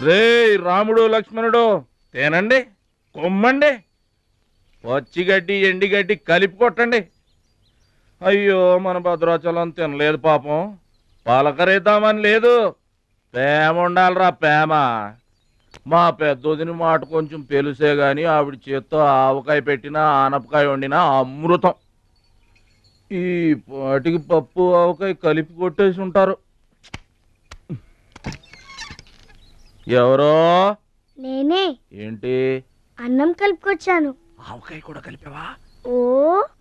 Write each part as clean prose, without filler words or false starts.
రే రాముడు లక్ష్మణుడు తేనండి, కొమ్మండి, పచ్చిగడ్డి ఎండిగడ్డి కలిపి కొట్టండి. అయ్యో మన భద్రాచలం తినలేదు పాపం, పలకరేద్దామని లేదు. ప్రేమ ఉండాలిరా ప్రేమ. మా పెద్దోదిని మాట కొంచెం పెలుసే గాని ఆవిడ చేత్తో ఆవకాయ పెట్టినా ఆనపకాయ వండినా అమృతం. ఈ పాటికి పప్పు ఆవకాయ కలిపి కొట్టేసి ఉంటారు. ఎవరో? నేనే. ఏంటి? అన్నం కలుపుకొచ్చాను. ఆవకాయ కూడా కలిపావా? ఓ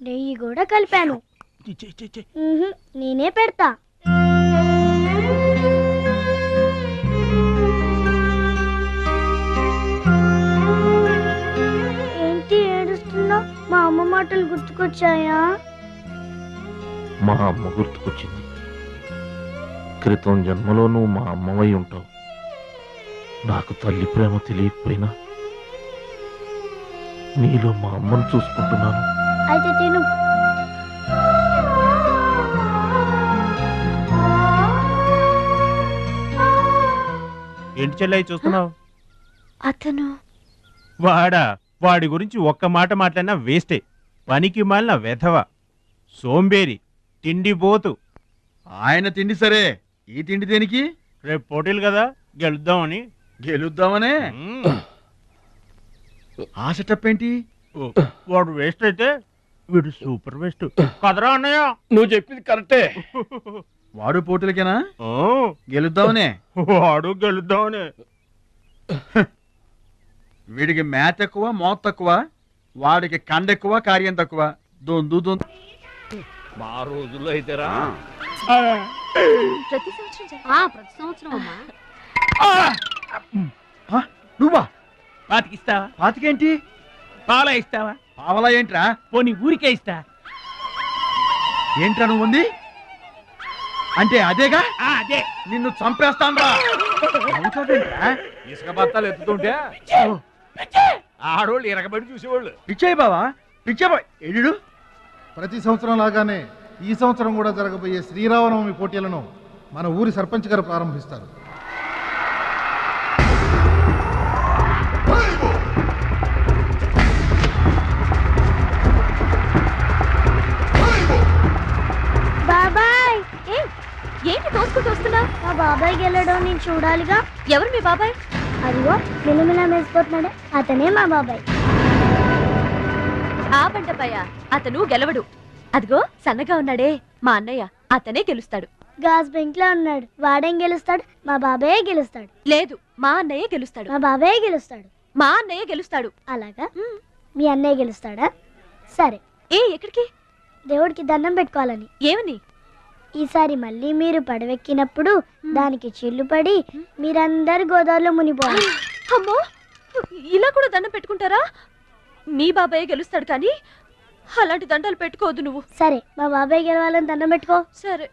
నెయ్యి కూడా కలిపాను. నేనే పెడతా. ఏంటి ఏడుస్తున్నావు? మా అమ్మ మాటలు గుర్తుకొచ్చాయా? మా అమ్మ గుర్తుకొచ్చింది. క్రితం జన్మలో నువ్వు మా అమ్మవై ఉంటావు. నాకు తల్లి ప్రేమ తెలియకపోయినా నీలో మా అమ్మను చూసుకుంటున్నాను. అయితే తిను. ఏంటి చెల్లై చూస్తున్నావు? అతను వాడా? వాడి గురించి ఒక్క మాట మాట్లాడినా వేస్టే. పనికి మాలిన వెధవ, సోంబేరి, తిండిపోతు. ఆయన తిండి సరే, ఈ తిండి దేనికి? రేపు పోటీలు కదా, గెలుద్దామని. గెలుద్దామనే? ఆ సెటప్ ఏంటి? వాడు వేస్ట్ అయితే వీడు సూపర్ వేస్ట్ కదరా అన్నయ్య. నువ్వు చెప్పింది కరెక్టే. వాడు పోటీలకేనా? గెలుద్దామనే? వాడు గెలుద్దామనే. వీడికి మ్యాథ్ ఎక్కువ, మోత్ తక్కువ. వాడికి కండ ఎక్కువ, కార్యం తక్కువ. దొందు దొందు. మా రోజుల్లో అయితేరా ప్రతి సంవత్సరం అమ్మా. నువ్వా? పాతికిస్తావా? పాతికేంటి? పాలా ఇస్తావా? పావలా ఏంట్రా? పోనీ ఊరికే ఇస్తా. ఏంట్రా నువ్వు ఉంది అంటే? అదేగా, అదే. నిన్ను చంపేస్తాను రా. ఇసుక బత్తాలు ఎత్తుతుంటే ఆడోళ్ళు ఇరగబడి చూసేవాళ్ళు. పిచ్చాయి బావా, పిచ్చాయి బావ. ఎడు ప్రతి సంవత్సరం లాగానే ఈ సంవత్సరం కూడా జరగబోయే శ్రీరామనవమి పోటీలను మన ఊరి సర్పంచ్ గారు ప్రారంభిస్తారు. బాబాయ్. ఏంటి తోసుకుంటూ వస్తున్నా? మా బాబాయ్ గెలడం నేను చూడాలిగా. ఎవరు మీ బాబాయ్? అదిగో మిలమిలా మెసిపోతున్నాడే, అతనే మా బాబాయ్. ఆ బండపయ్య అతను గెలవడు. అదిగో సన్నగా ఉన్నాడే మా అన్నయ్య, అతనే గెలుస్తాడు. గాజ్ బెంక్ లో ఉన్నాడు, వాడేం గెలుస్తాడు? మా బాబాయే గెలుస్తాడు. లేదు, మా అన్నయ్య గెలుస్తాడు. మా బాబాయే గెలుస్తాడు. మా అన్నయ్య గెలుస్తాడు. అలాగా? మీ అన్నయ్య గెలుస్తాడా? సరే. ఎక్కడికి? దేవుడికి దండం పెట్టుకోవాలని. ఏమని? ఈసారి మళ్ళీ మీరు పడవెక్కినప్పుడు దానికి చిల్లు పడి మీరందరు గోదావరిలో మునిపోవాలి. అమ్మో, ఇలా కూడా దండం పెట్టుకుంటారా? మీ బాబాయ్ గెలుస్తాడు కానీ అలాంటి దండాలు పెట్టుకోవద్దు నువ్వు. సరే, మా బాబాయ్ గెలవాలని దండం పెట్టుకో. సరే.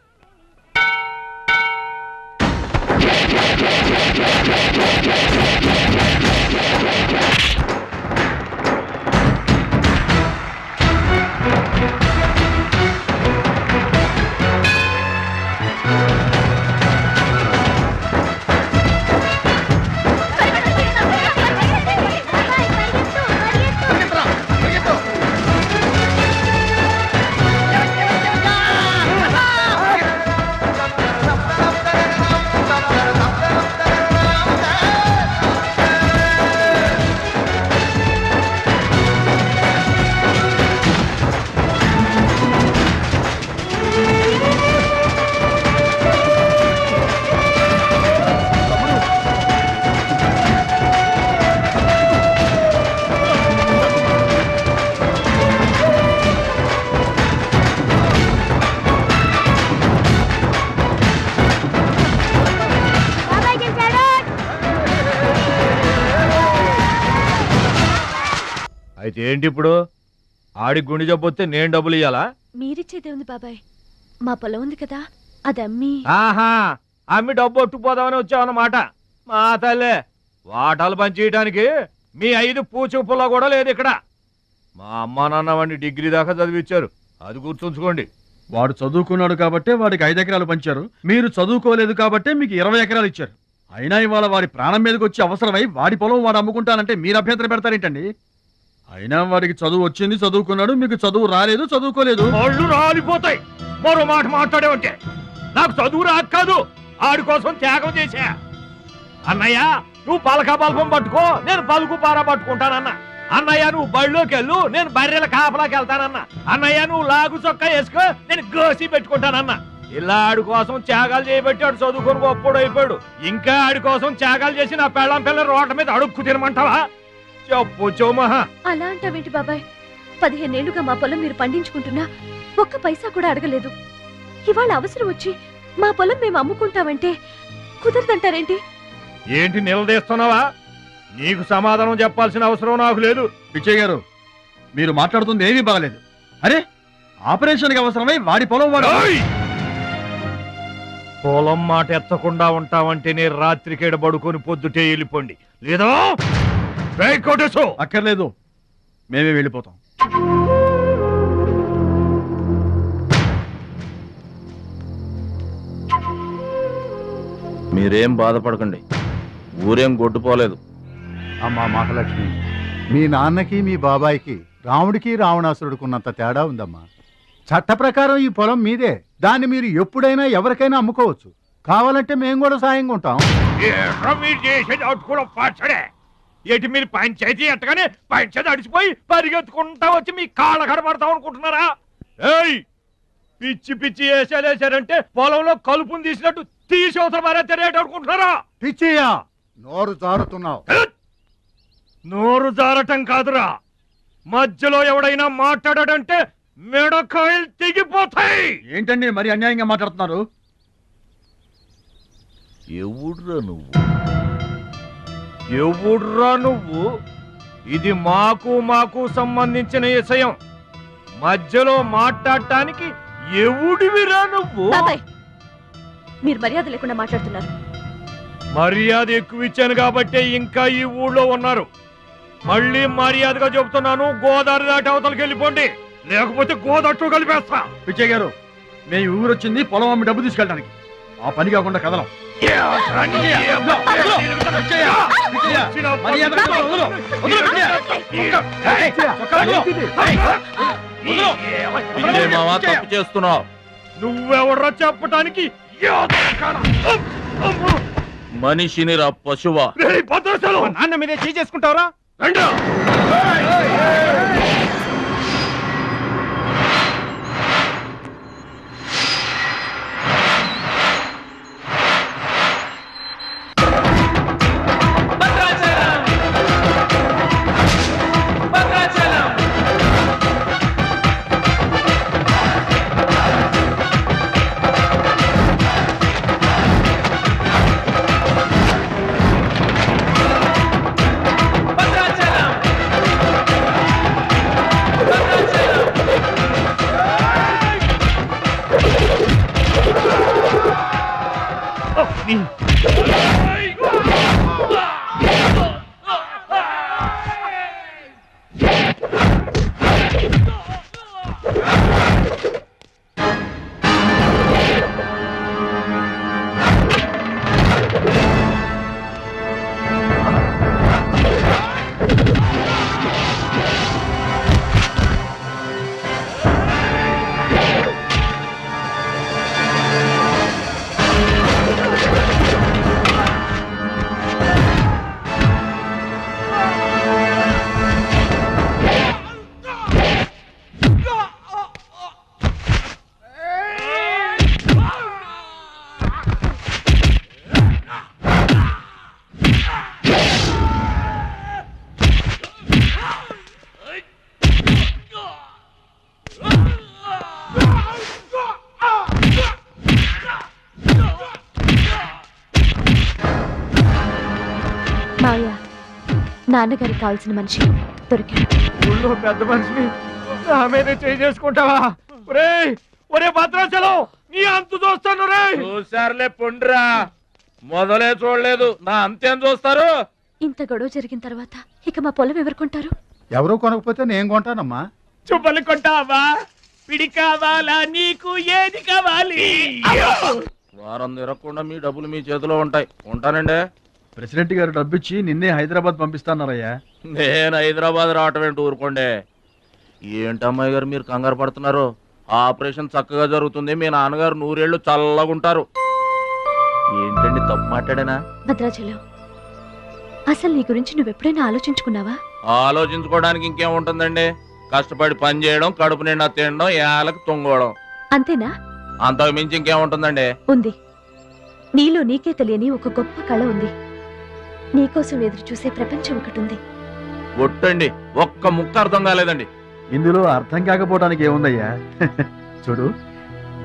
అయితే ఏంటి ఇప్పుడు? ఆడి గుండె జబ్బొస్తే నేను డబ్బులు ఇయ్యాలా? మీరిచ్చేదే ఉంది బాబాయ్, మా పొలం ఉంది కదా, అది అమ్మి. ఆహా, అమ్మి డబ్బు ఒట్టుకుపోదామని వచ్చావన్నమాట. మా తల్లే, వాటాలు పంచేయటానికి మీ 5 పూచు పుల్ల కూడా లేదు ఇక్కడ. మా అమ్మా నాన్న వాడిని డిగ్రీ దాకా చదివించారు, అది గుర్తుంచుకోండి. వాడు చదువుకున్నాడు కాబట్టే వాడికి 5 ఎకరాలు పంచారు. మీరు చదువుకోలేదు కాబట్టే మీకు 20 ఎకరాలు ఇచ్చారు. అయినా ఇవాళ వాడి ప్రాణం మీదకి వచ్చి అవసరమై వాడి పొలం వాడు అమ్ముకుంటానంటే మీరు అభ్యంతరం పెడతారేంటండి? అయినా వాడికి చదువు వచ్చింది, చదువుకున్నాడు, మీకు చదువు రాలేదు, చదువుకోలేదు. ఒళ్ళు రాలిపోతాయి మరో మాట మాట్లాడే ఉంటే. నాకు చదువు రాక కాదు, ఆడి కోసం త్యాగం చేశా. అన్నయ్య నువ్వు పలక బల్పం పట్టుకో, నేను పలుకు పార పట్టుకుంటానన్నా. అన్నయ్య నువ్వు బళ్ళోకి వెళ్ళు, నేను బర్రెల కాపలాకి వెళ్తానన్నా. అన్నయ్య నువ్వు లాగు చొక్కా వేసుకో, నేను గోసి పెట్టుకుంటానన్నా. ఇలా ఆడి కోసం త్యాగాలు చేయబట్టి ఆడు చదువుకొని గొప్పడు అయిపోయాడు. ఇంకా ఆడి కోసం త్యాగాలు చేసి నా పెళ్ళం పిల్ల రోడ్ల మీద అడుక్కు తినమంటావా? చెప్పు చోమహా. అలా అంటావేంటి బాబాయ్? 15 ఏళ్లుగా మా పొలం మీరు పండించుకుంటున్నా ఒక్క పైసా కూడా అడగలేదు. ఇవాళ అవసరం వచ్చి మా పొలం మేము అమ్ముకుంటామంటే కుదరదంటారేంటి? ఏంటి నిలదీస్తున్నావా? నీకు సమాధానం చెప్పాల్సిన అవసరం నాకు లేదు. పిచ్చయ్య గారు, మీరు మాట్లాడుతుంది ఏమీ బాగలేదు. అరే, ఆపరేషన్కి అవసరమై వాడి పొలం వాడు. ఓయ్! పొలం మాట ఎత్తకుండా ఉంటావంటే నేను రాత్రికేడ పడుకొని పొద్దుటే వెళ్ళిపోండి, లేదా కొట్టేసు. అక్కర్లేదు, మేమే వెళ్ళిపోతాం. మీరేం బాధపడకండి, ఊరేం గొడ్డుపోలేదు. అమ్మా మహాలక్ష్మి, మీ నాన్నకి మీ బాబాయికి రాముడికి రావణాసురుడుకున్నంత తేడా ఉందమ్మా. చట్ట ప్రకారం ఈ పొలం మీదే, దాన్ని మీరు ఎప్పుడైనా ఎవరికైనా అమ్ముకోవచ్చు. కావాలంటే మేము కూడా సాయంగా ఉంటాం. మీరు చేసేది అటుకుల పచ్చడే. ఏంటి మీరు పంచాయతీ ఎట్టగానే పంచాయతీ అడిచిపోయి పరిగెత్తుకుంటా వచ్చి మీ కాళ్ళ కడబడతాం అనుకుంటున్నారా? ఏయ్, పిచ్చి పిచ్చి వేసారంటే పొలంలో కలుపుని తీసినట్టు తీసి అవసరం మరే తెలియట అనుకుంటున్నారా? పిచ్చియా, నోరు జారుతున్నావు. నోరు జారటం కాదురా, మధ్యలో ఎవడైనా మాట్లాడాడంటే మెడకాయలు తెగిపోతాయి. ఏంటండి మరి అన్యాయంగా మాట్లాడుతున్నారు? ఎవడ్రా నువ్వు? ఇది మాకు సంబంధించిన విషయం. మధ్యలో మాట్లాడటానికి ఎవడివిరా నువ్వు? బాబాయ్, మీరు మర్యాద లేకుండా మాట్లాడుతున్నారు. మర్యాద ఎక్కువ ఇచ్చాను కాబట్టే ఇంకా ఈ ఊళ్ళో ఉన్నారు. మళ్ళీ మర్యాదగా చెబుతున్నాను, గోదావరి దాటి అవతలకి వెళ్ళిపోండి, లేకపోతే గోదట్టు కలిపేస్తా. పిచ్చయ్య గారు, మేము ఊరు వచ్చింది పొలం అమ్మి డబ్బు తీసుకెళ్ళడానికి. ఆ పని కాకుండా కదలం. తప్పు చేస్తున్నావు. నువ్వెవడ్రా చెప్పటానికి? మనిషిని రా పశువా. నాన్న మీదే చేసుకుంటావరా? మావయ్య, నాన్నగారికి కావాల్సిన మనిషి దొరికాడు. ఊళ్ళో పెద్ద మనిషిని నా మీద చేసుకుంటావా? ఒరే భద్రాచలం, నీ అంతు చూస్తాను రే. చూసారులే పొండ్రా, మొదలే చూడలేదు, నా అంతేం చూస్తారు? ఇంత గొడవ జరిగిన తర్వాత ఇక మా పొలం ఎవరు కొంటారు? ఎవరో కొనకపోతే నేను కొంటానమ్మా. చుబ్బలు కొంటావా? పిడి కావాలా? నీకు ఏది కావాలి? వారం తిరగకుండా మీ డబ్బులు మీ చేతిలో ఉంటాయి. ఉంటానండి. ప్రెసిడెంట్ గారు డబ్బిచ్చి నిన్నే హైదరాబాద్ పంపిస్తాన్నారయ్యా. నేను హైదరాబాద్ రావటం ఏంటి, ఊరుకోండి. ఏంటమ్మాయి గారు మీరు కంగారు పడుతున్నారు? ఆపరేషన్ చక్కగా జరుగుతుంది. మీ నాన్నగారు 100 ఏళ్ళు చల్లగుంటారు. ఏంటండి తప్పు మాట్లాడానా? భద్రాచలం, అసలు నీ గురించి నువ్వెప్పుడైనా ఆలోచించుకున్నావా? ఆలోచించుకోవడానికి ఇంకేం ఉంటుందండి? కష్టపడి పని చేయడం, కడుపు నిండా తినడం, ఏళ్ళకి తొంగోవడం, అంతేనా? అంతకు మించి ఇంకేముంటుందండి? ఉంది. నీలో నీకే తెలియని ఒక గొప్ప కళ ఉంది. నీకోసం ఎదురు చూసే ప్రపంచం ఒకటి ఉంది. ఒట్టండి, ఒక్క ముక్క అర్థం కాలేదండి. ఇందులో అర్థం కాకపోవడానికి ఏముందయ్యా? చూడు,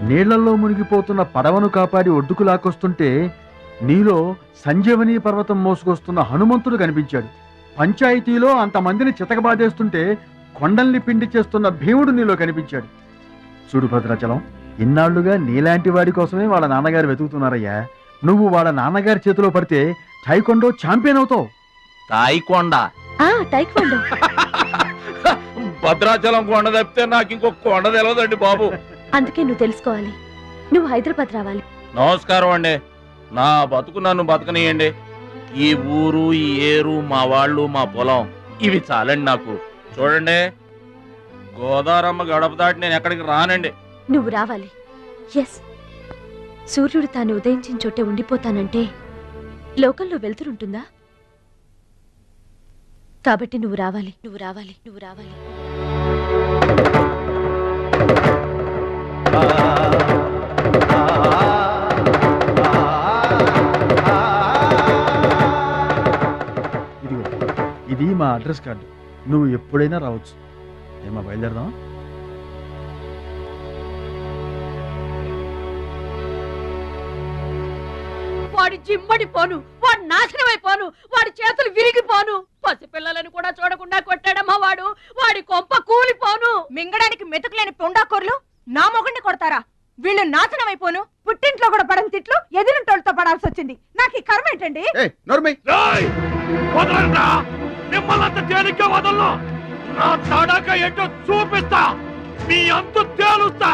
నీళ్లలో మునిగిపోతున్న పడవను కాపాడి ఒడ్డుకు లాక్కొస్తుంటే నీలో సంజీవని పర్వతం మోసుకొస్తున్న హనుమంతుడు కనిపించాడు. పంచాయతీలో అంతమందిని చితకబాదేస్తుంటే కొండల్ని పిండి చేస్తున్న భీముడు నీలో కనిపించాడు. చూడు భద్రాచలం, ఇన్నాళ్లుగా నీలాంటి వాడి కోసమే వాళ్ళ నాన్నగారు వెతుకుతున్నారయ్యా. నువ్వు వాళ్ళ నాన్నగారి చేతిలో పడితే టైకొండో ఛాంపియన్ అవుతావు. తాయికొండ? టైక్వాండో. భద్రాచలం కొండ తప్పితే నాకు ఇంకొక కొండ తెలియదండి బాబు. అందుకే నువ్వు తెలుసుకోవాలి. నువ్వు హైదరాబాద్ రావాలి. నమస్కారం అండి. నా బతుకు నన్ను బతకనియండి. ఈ ఊరు, ఈ ఏరు, మా వాళ్ళు, మా పొలం, ఇవి చాలండి నాకు. చూడండి, గోదారమ్మ గడప దాటి నేను ఎక్కడికి రానండి. నువ్వు రావాలి. ఎస్, సూర్యుడు తాను ఉదయించిన చోటే ఉండిపోతానంటే లోకంలో వెళ్తురుంటుందా? కాబట్టి నువ్వు రావాలి, నువ్వు రావాలి, నువ్వు రావాలి. ఇదిగో, ఇది మా అడ్రస్ కార్డు. నువ్వు ఎప్పుడైనా రావచ్చు. ఏమా బయలుదేరదాం? వాడి జిమ్మడిపోను, వాడు నాశనమైపోను, వాడి చేతులు విరిగిపోను, పసిపిల్లలను కూడా చూడకుండా కొట్టాడమ్మా వాడు. వాడి కొంప కూలిపోను. మింగడానికి మెతుకులేని పొండాకూరలు నా మొగుడిని కొడతారా? వీళ్ళు నాశనమైపోను. పుట్టింట్లో కూడా పడని తిట్లు ఎదురింటోళ్ళతో పడాల్సి వచ్చింది. నాకు ఈ కర్మ ఏంటండి? నా తడక ఏంటో చూపిస్తా, మీ అంతు తేలుస్తా.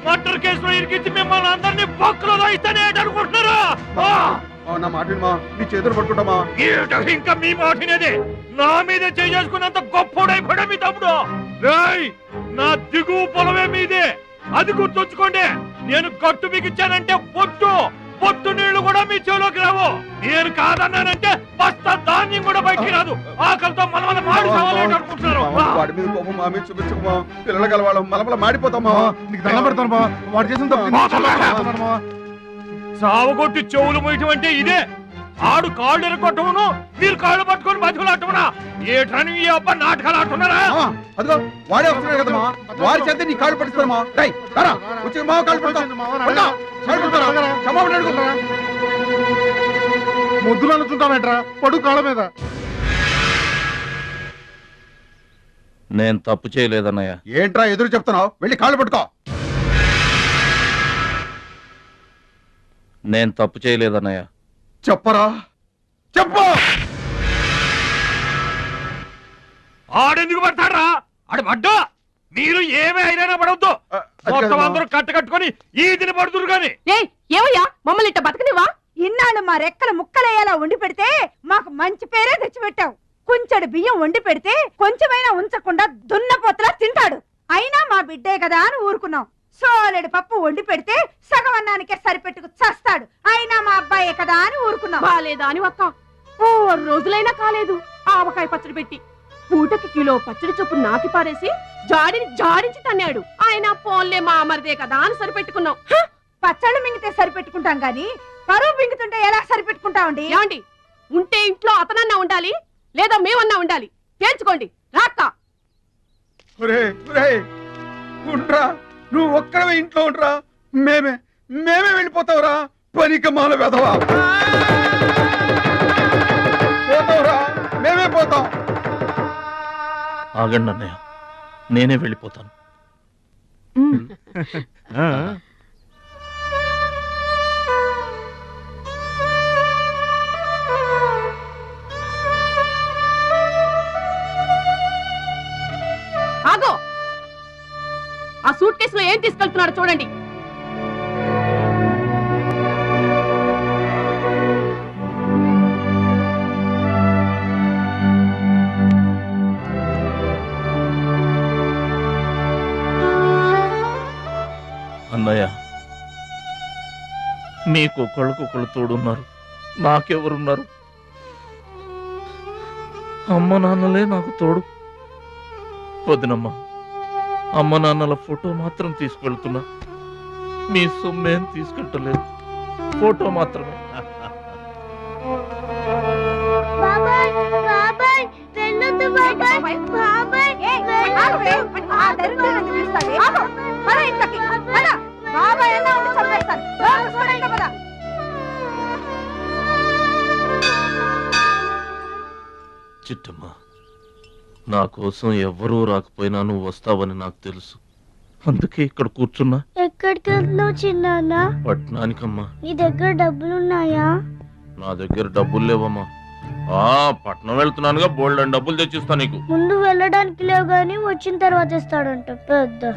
మర్డర్ కేసులో ఇరికించి మిమ్మల్ని అందరినీ బొక్కలో ఇస్తానే అనుకుంటున్నారా? నా మాట నీ చేతులు పట్టుకుంటామా? ఇంకా మీ మాటినేది. నా మీద చేసుకున్నంత గొప్పోడైపోయా మీ తమ్ముడు. నా దిగువ పొలమే మీదే, అది గుర్తుంచుకోండి. నేను కట్టు బిగించానంటే పొట్టు నీళ్లు కూడా మీ చెవులోకి రావు. నేను కాదన్నానంటే బస్తా ధాన్యం కూడా బయటికి రాదు. ఆకలితో మన మాడి అనుకుంటున్నారు. వాడి మీద కోపం మా మీద చూపించమా? పిల్లలు కలవాళ్ళం మలమల మాడిపోతామా? నీకు దండం పెడతాను వాడు చేసిన తప్పు. సావగొట్టి చెవులు మొయ్యటం అంటే ఇదే. ఆడు కాళ్ళు ఎరగొట్టవును, మీరు కాళ్ళు పట్టుకొని బతుకులాటమునా? ఏటని ఈ అబ్బా నాటకాలు ఆడుతున్నారా? అదిగో వాడే వస్తున్నాడు కదమ్మా, వాడి చేత నీ కాళ్ళు పట్టిస్తామా? వచ్చి మా కాళ్ళు ముద్దులు అనుకుంటామేట్రా, పడు కాళ్ళ మీద. నేను తప్పు చేయలేదన్నయ్య. ఏంట్రా ఎదురు చెప్తున్నావు? వెళ్ళి కాళ్ళు పట్టుకో. నేను తప్పు చేయలేదన్నయ్య. చెప్పరా, చెప్పు. ఆడెందుకు పడతారా? ఆడు పడ్డా మీరు ఏమే అయినా పడవద్దు. మొత్తం అందరూ కట్టుకొని ఈదిని పడుతురు గాని. ఏమయ్యా మమ్మల్ని ఇట్ట బతకనివా? ఇన్నాళ్ళు మా రెక్కల ముక్కలయ్యేలా వండి పెడితే మాకు మంచి పేరే తెచ్చిపెట్టావు. కొంచెడు బియ్యం వండి పెడితే కొంచెమైనా ఉంచకుండా దున్నపోతలా తింటాడు. అయినా మా బిడ్డే కదా అని ఊరుకున్నాం. సోలెడు పప్పు వండి పెడితే సగం అన్నానికే సరిపెట్టుకు చస్తాడు. అయినా మా అబ్బాయే కదా అని ఊరుకున్నాం. బాలేదా అని ఒక్క 4 రోజులైనా కాలేదు ఆవకాయ పచ్చడి పెట్టి. పూటకి కిలో పచ్చడి చొప్పు నాకి పారేసి జాడించి తన్నాడు. ఆయన పోన్లే మా అమరిదే కదా అని సరిపెట్టుకున్నాం. పచ్చళ్ళు మింగితే సరిపెట్టుకుంటాం గాని పరువు మింగుతుంటే ఎలా సరిపెట్టుకుంటామండి? ఏమండి, ఉంటే ఇంట్లో అతనన్నా ఉండాలి, లేదా మేమన్నా ఉండాలి. తేల్చుకోండి. రాక్క నువ్వు ఒక్కడవే ఇంట్లో ఉండరా. మేమే వెళ్ళిపోతావురా. పనికి మాల వెధవా. పోతావురా, మేమే పోతాం. ఆగండి అన్నయ్య, నేనే వెళ్ళిపోతాను. ఆగో, ఆ సూట్ కేసులో ఏం తీసుకెళ్తున్నాడు చూడండి. మీకొకళ్ళకొకళ్ళు తోడున్నారు, నాకెవరున్నారు? అమ్మ నాన్నలే నాకు తోడు. వదినమ్మా, అమ్మ నాన్నల ఫోటో మాత్రం తీసుకెళ్తున్నా, మీ సొమ్మేం తీసుకెళ్ళలేదు, ఫోటో మాత్రమే. బాబాయ్ బాబాయ్ వెళ్ళొద్దు బాబాయ్ బాబాయ్ చిట్టమ్మ, నా కోసం ఎవ్వరూ రాకపోయినా నువ్వు వస్తావని నాకు తెలుసు, అందుకే ఇక్కడ కూర్చున్నా. ఎక్కడికి వెళ్తున్నావు చిన్నాన్న? పట్నానికమ్మా. నీ దగ్గర డబ్బులున్నాయా? నా దగ్గర డబ్బులు లేవమ్మా. పట్నం వెళ్తున్నానుగా, బోల్డ్ డబ్బులు తెచ్చిస్తా నీకు. ముందు వెళ్ళడానికి లేవు గాని వచ్చిన తర్వాత ఇస్తాడంట పెద్ద.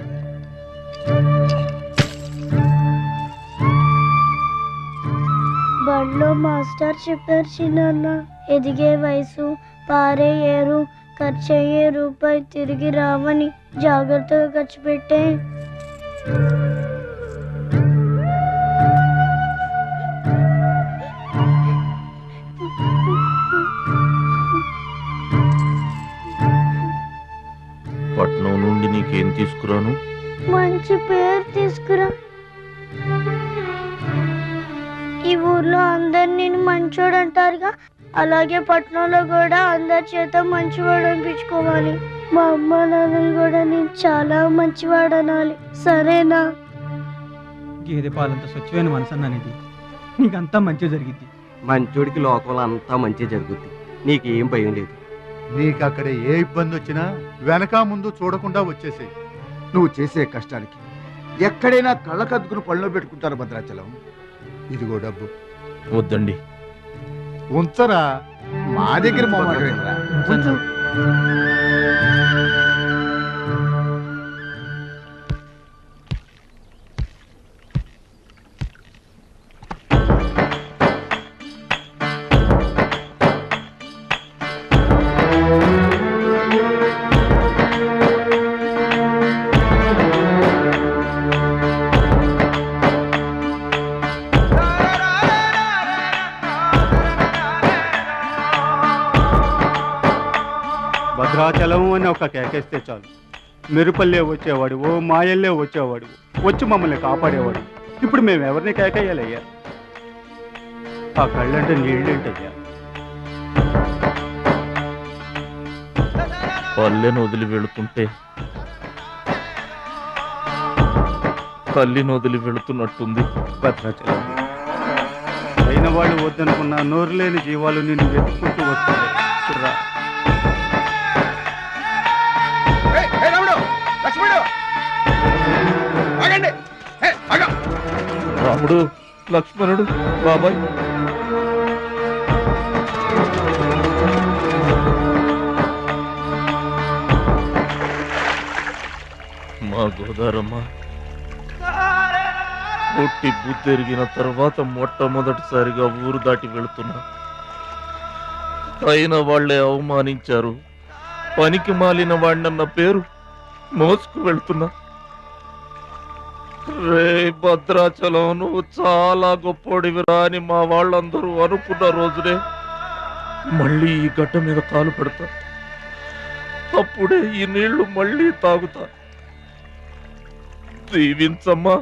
బడిలో మాస్టర్ చెప్పారు చిన్నాన్న, ఎదిగే వయసు, పారే ఏరు, ఖర్చయ్యే రూపాయి తిరిగి రావని, జాగ్రత్తగా ఖర్చు పెట్టే. పట్నం నుండి నీకేం తీసుకురాను? మంచి పేరు తీసుకురా. ఈ ఊర్లో అందరు నేను మంచోడు అంటారుగా, అలాగే పట్నంలో కూడా అందరి చేత మంచివాడు అనిపించుకోవాలి. మా అమ్మ నాన్నలు కూడా నేను చాలా మంచివాడు అనాలి, సరేనా? గేదె పాలంత స్వచ్ఛమైన మనసు అన్నది, నీకంతా మంచి జరిగింది. మంచోడికి లోకంలో అంతా మంచి జరుగుద్ది, నీకేం భయం లేదు. నీకు అక్కడ ఏ ఇబ్బంది వచ్చినా వెనక ముందు చూడకుండా వచ్చేసేయి. నువ్వు చేసే కష్టానికి ఎక్కడైనా కళ్ళకద్దుకుని పళ్ళలో పెట్టుకుంటారు భద్రాచలం. ఇదిగో డబ్బు. వద్దండి. ఉంచరా, మా దగ్గర మొహమాటమేంట్రా? ఉంచు. భద్రాచలం అని ఒక కేకేస్తే చాలు, మెరుపల్లే వచ్చేవాడు, ఓ మాయల్లే వచ్చేవాడు, వచ్చి మమ్మల్ని కాపాడేవాడు. ఇప్పుడు మేము ఎవరిని కేకేయాలయ్యా? ఆ కళ్ళంటే నీళ్ళేంటయ్యా? పల్లెను వదిలి వెళుతుంటే తల్లిని వదిలి వెళుతున్నట్టుంది. భద్రాచలం అయిన వాళ్ళు వద్దనుకున్న నోరు లేని జీవాలు నిన్ను వెతుక్కుంటూ వస్తుంది. చూడరా, రాముడు, లక్ష్మణుడు, బాబాయ్. మా గోదారమ్మ పుట్టి బుద్ధెరిగిన తర్వాత మొట్టమొదటిసారిగా ఊరు దాటి వెళుతున్నా. అయిన వాళ్లే అవమానించారు, పనికి మాలిన వాడినన్న పేరు మోసుకు వెళ్తున్నా. రే భద్రాచలం, నువ్వు చాలా గొప్పోడివిరా అని మా వాళ్ళందరూ అనుకున్న రోజునే మళ్ళీ ఈ గడ్డ మీద కాలు పెడతా. అప్పుడే ఈ నీళ్లు మళ్ళీ తాగుతా. దీవించమ్మా.